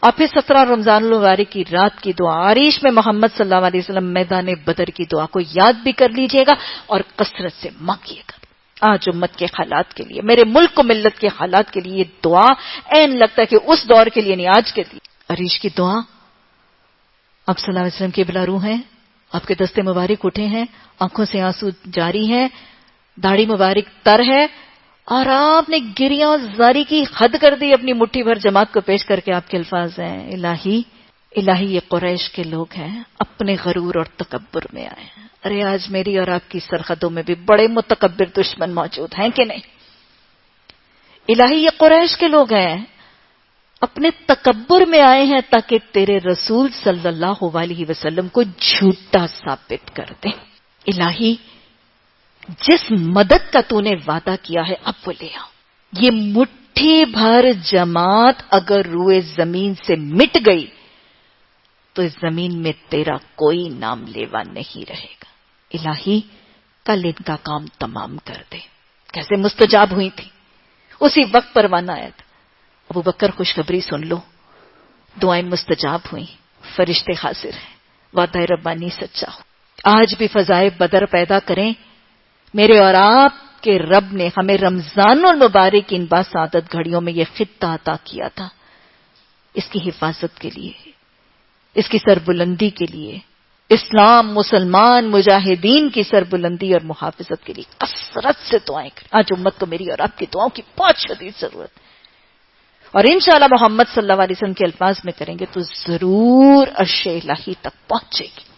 اور پھر 17 رمضان المبارک کی رات کی دعا، عریش میں محمد صلی اللہ علیہ وسلم میدان بدر کی دعا کو یاد بھی کر لیجئے گا اور کثرت سے مانگیے گا. آج امت کے حالات کے لیے، میرے ملک و ملت کے حالات کے لیے یہ دعا عین لگتا ہے کہ اس دور کے لیے نہیں، آج کے لیے. عریش کی دعا، آپ صلی اللہ علیہ وسلم کی بلا روح ہیں، آپ کے دستے مبارک اٹھے ہیں، آنکھوں سے آنسو جاری ہیں، داڑھی مبارک تر ہے، اور آپ نے گریہ اور زاری کی حد کر دی اپنی مٹھی بھر جماعت کو پیش کر کے. آپ کے الفاظ ہیں، الہی الہی یہ قریش کے لوگ ہیں، اپنے غرور اور تکبر میں آئے ہیں. ارے آج میری اور آپ کی سرحدوں میں بھی بڑے متکبر دشمن موجود ہیں کہ نہیں؟ الہی یہ قریش کے لوگ ہیں، اپنے تکبر میں آئے ہیں تاکہ تیرے رسول صلی اللہ علیہ وسلم کو جھوٹا ثابت کر دیں. الہی جس مدد کا تو نے وعدہ کیا ہے اب وہ لے آؤ. یہ مٹھی بھر جماعت اگر روئے زمین سے مٹ گئی تو اس زمین میں تیرا کوئی نام لیوا نہیں رہے گا. الہی کل ان کا کام تمام کر دے. کیسے مستجاب ہوئی تھی، اسی وقت پروانہ آیا تھا. ابو بکر خوشخبری سن لو، دعائیں مستجاب ہوئیں، فرشتے حاضر ہیں، وعدہ ربانی سچا ہو. آج بھی فضائے بدر پیدا کریں. میرے اور آپ کے رب نے ہمیں رمضان المبارک ان باسعادت گھڑیوں میں یہ خطہ عطا کیا تھا، اس کی حفاظت کے لیے، اس کی سربلندی کے لیے، اسلام مسلمان مجاہدین کی سربلندی اور محافظت کے لیے کثرت سے دعائیں کریں. آج امت کو میری اور آپ کی دعاؤں کی بہت شدید ضرورت ہے، اور انشاءاللہ محمد صلی اللہ علیہ وسلم کے الفاظ میں کریں گے تو ضرور عرش الہی تک پہنچے گی.